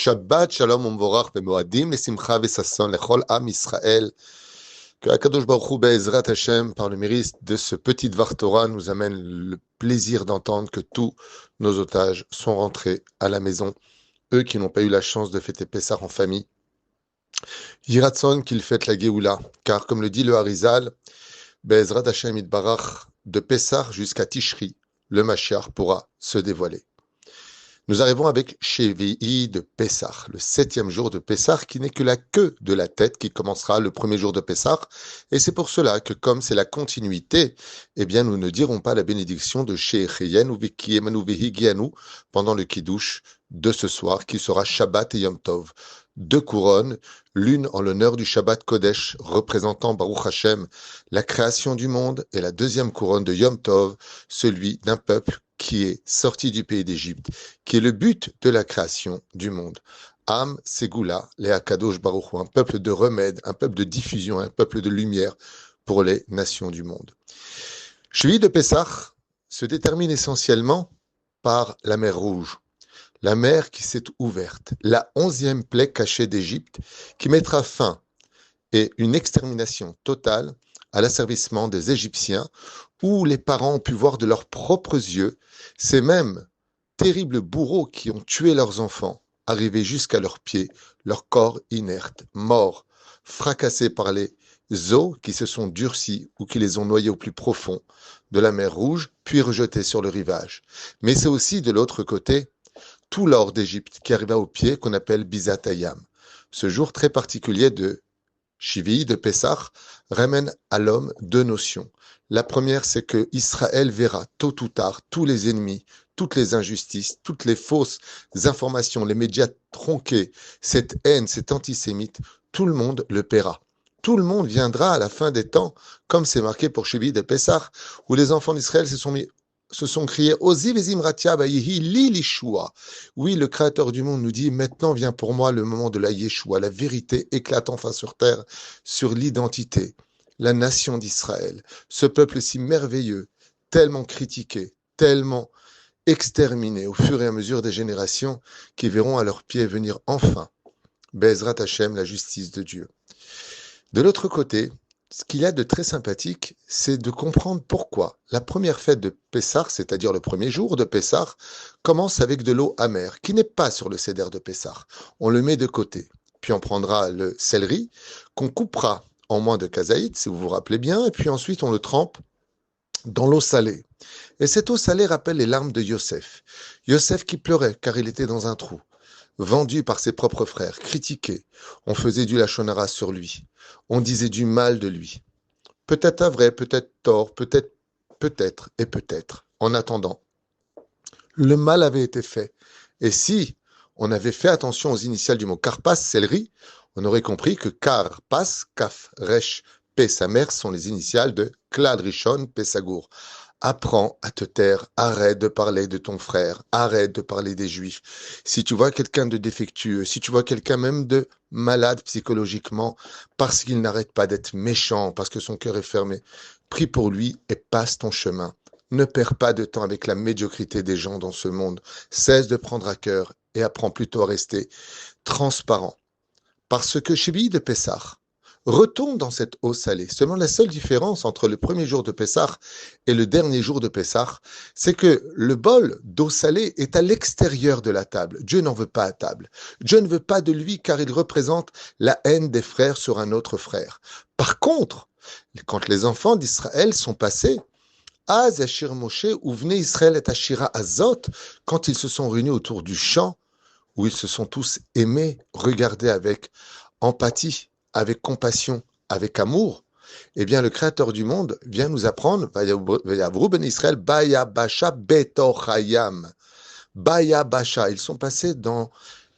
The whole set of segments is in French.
Shabbat Shalom Umvorach Bemoadim Lesimcha Vesasson Lechol Am Israël. Que Akadosh Baruch Hu Be'ezrat Hashem, par le mérite de ce petit Dvar Torah, nous amène le plaisir d'entendre que tous nos otages sont rentrés à la maison, eux qui n'ont pas eu la chance de fêter Pessah en famille. Yiratson qu'ils fêtent la Géoula, car comme le dit le Harizal, Be'ezrat Hashem Itbarach, de Pessah jusqu'à Tishri, le Mashiach pourra se dévoiler. Nous arrivons avec Shevi'i de Pessah, le 7e jour de Pessah, qui n'est que la queue de la tête qui commencera le premier jour de Pessah. Et c'est pour cela que, comme c'est la continuité, eh bien, nous ne dirons pas la bénédiction de She'echeyen ou Vekiemanu Vehigianu pendant le Kiddush de ce soir, qui sera Shabbat et Yom Tov. 2 couronnes, l'une en l'honneur du Shabbat Kodesh, représentant Baruch Hashem, la création du monde, et la deuxième couronne de Yom Tov, celui d'un peuple qui est sorti du pays d'Égypte, qui est le but de la création du monde. Am Segula, les Akadosh Baruch Hu, un peuple de remède, un peuple de diffusion, un peuple de lumière pour les nations du monde. Shvi de Pessah se détermine essentiellement par la mer Rouge. La mer qui s'est ouverte, la 11e plaie cachée d'Égypte, qui mettra fin et une extermination totale à l'asservissement des Égyptiens, où les parents ont pu voir de leurs propres yeux ces mêmes terribles bourreaux qui ont tué leurs enfants, arriver jusqu'à leurs pieds, leur corps inerte, morts, fracassés par les eaux qui se sont durcies ou qui les ont noyés au plus profond de la mer Rouge, puis rejetés sur le rivage. Mais c'est aussi de l'autre côté tout l'or d'Égypte qui arriva au pied qu'on appelle Bizatayam. Ce jour très particulier de Shiv'i, de Pessah, ramène à l'homme 2 notions. La première, c'est que Israël verra tôt ou tard tous les ennemis, toutes les injustices, toutes les fausses informations, les médias tronqués, cette haine, cet antisémite, tout le monde le paiera. Tout le monde viendra à la fin des temps, comme c'est marqué pour Shiv'i de Pessah, où les enfants d'Israël se sont criés Ozi vezimratia bayihi li lishua. Oui, le Créateur du monde nous dit maintenant vient pour moi le moment de la Yeshua, la vérité éclate enfin sur terre sur l'identité, la nation d'Israël, ce peuple si merveilleux, tellement critiqué, tellement exterminé au fur et à mesure des générations qui verront à leurs pieds venir enfin Be'ezrat Hashem, la justice de Dieu. De l'autre côté, ce qu'il y a de très sympathique, c'est de comprendre pourquoi la première fête de Pessah, c'est-à-dire le premier jour de Pessah, commence avec de l'eau amère, qui n'est pas sur le seder de Pessah. On le met de côté. Puis on prendra le céleri, qu'on coupera en moins de kazaït, si vous vous rappelez bien, et puis ensuite on le trempe dans l'eau salée. Et cette eau salée rappelle les larmes de Yosef. Yosef qui pleurait car il était dans un trou, vendu par ses propres frères, critiqué. On faisait du lachon hara sur lui. On disait du mal de lui. Peut-être à vrai, peut-être tort, peut-être et peut-être. En attendant, le mal avait été fait. Et si on avait fait attention aux initiales du mot karpas, céleri, on aurait compris que karpas, kaf, resh, pe, sa mère sont les initiales de klad rishon, pesagour. Apprends à te taire, arrête de parler de ton frère, arrête de parler des juifs. Si tu vois quelqu'un de défectueux, si tu vois quelqu'un même de malade psychologiquement, parce qu'il n'arrête pas d'être méchant, parce que son cœur est fermé, prie pour lui et passe ton chemin. Ne perds pas de temps avec la médiocrité des gens dans ce monde. Cesse de prendre à cœur et apprends plutôt à rester transparent. Parce que Shvi'i de Pessah retombe dans cette eau salée. Seulement la seule différence entre le premier jour de Pessah et le dernier jour de Pessah, c'est que le bol d'eau salée est à l'extérieur de la table. Dieu n'en veut pas à table. Dieu ne veut pas de lui car il représente la haine des frères sur un autre frère. Par contre, quand les enfants d'Israël sont passés à Zachir Moshe, où venait Israël et Ashira Azot, quand ils se sont réunis autour du champ, où ils se sont tous aimés, regardés avec empathie, avec compassion, avec amour, eh bien, le Créateur du monde vient nous apprendre, Vayavru ben Israël, Bayabasha betochayam. Bayabasha, ils sont passés dans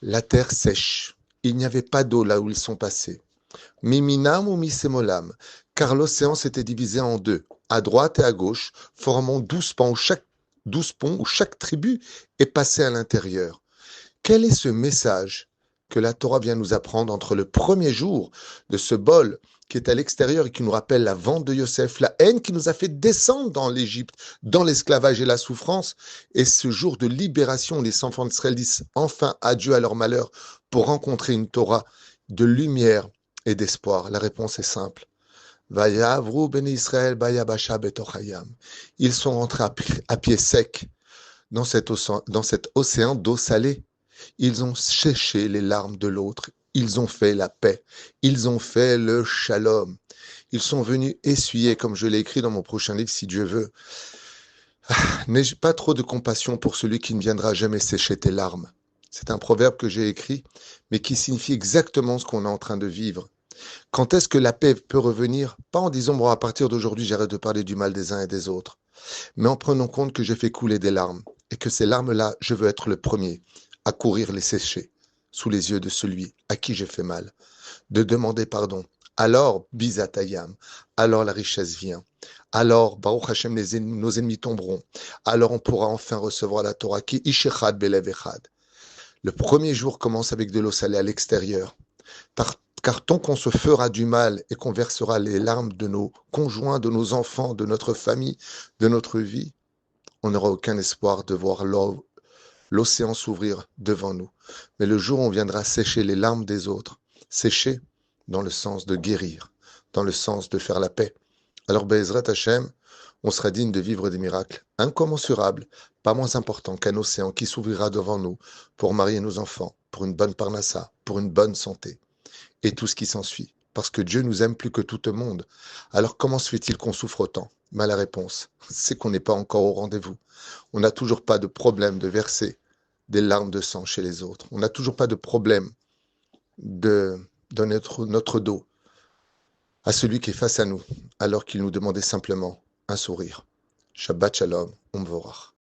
la terre sèche. Il n'y avait pas d'eau là où ils sont passés. Miminam ou misemolam, car l'océan s'était divisé en 2, à droite et à gauche, formant 12 ponts où chaque tribu est passée à l'intérieur. Quel est ce message que la Torah vient nous apprendre entre le premier jour de ce bol qui est à l'extérieur et qui nous rappelle la vente de Yosef, la haine qui nous a fait descendre dans l'Égypte, dans l'esclavage et la souffrance, et ce jour de libération, les enfants d'Israël disent enfin adieu à leur malheur pour rencontrer une Torah de lumière et d'espoir. La réponse est simple. Vayavru ben Israël bayabasha betochayam. Ils sont rentrés à pied sec dans cet océan d'eau salée. Ils ont séché les larmes de l'autre. Ils ont fait la paix. Ils ont fait le shalom. Ils sont venus essuyer, comme je l'ai écrit dans mon prochain livre, si Dieu veut. N'ai pas trop de compassion pour celui qui ne viendra jamais sécher tes larmes. C'est un proverbe que j'ai écrit, mais qui signifie exactement ce qu'on est en train de vivre. Quand est-ce que la paix peut revenir? Pas en disant, bon, à partir d'aujourd'hui, j'arrête de parler du mal des uns et des autres, mais en prenant compte que j'ai fait couler des larmes, et que ces larmes-là, je veux être le premier à courir les sécher sous les yeux de celui à qui j'ai fait mal, de demander pardon. Alors, Bizatayam, alors la richesse vient. Alors, Baruch Hashem, nos ennemis tomberont. Alors, on pourra enfin recevoir la Torah qui Ishechad Belev Echad. Le premier jour commence avec de l'eau salée à l'extérieur. Car tant qu'on se fera du mal et qu'on versera les larmes de nos conjoints, de nos enfants, de notre famille, de notre vie, on n'aura aucun espoir de voir l'océan s'ouvrir devant nous. Mais le jour où on viendra sécher les larmes des autres, sécher dans le sens de guérir, dans le sens de faire la paix. Alors, Be'ezrat Hashem, on sera digne de vivre des miracles incommensurables, pas moins importants qu'un océan qui s'ouvrira devant nous pour marier nos enfants, pour une bonne parnassa, pour une bonne santé, et tout ce qui s'ensuit. Parce que Dieu nous aime plus que tout le monde. Alors comment se fait-il qu'on souffre autant? Mais la réponse, c'est qu'on n'est pas encore au rendez-vous. On n'a toujours pas de problème de verser des larmes de sang chez les autres. On n'a toujours pas de problème de donner notre dos à celui qui est face à nous, alors qu'il nous demandait simplement un sourire. Shabbat Shalom, Umvorach.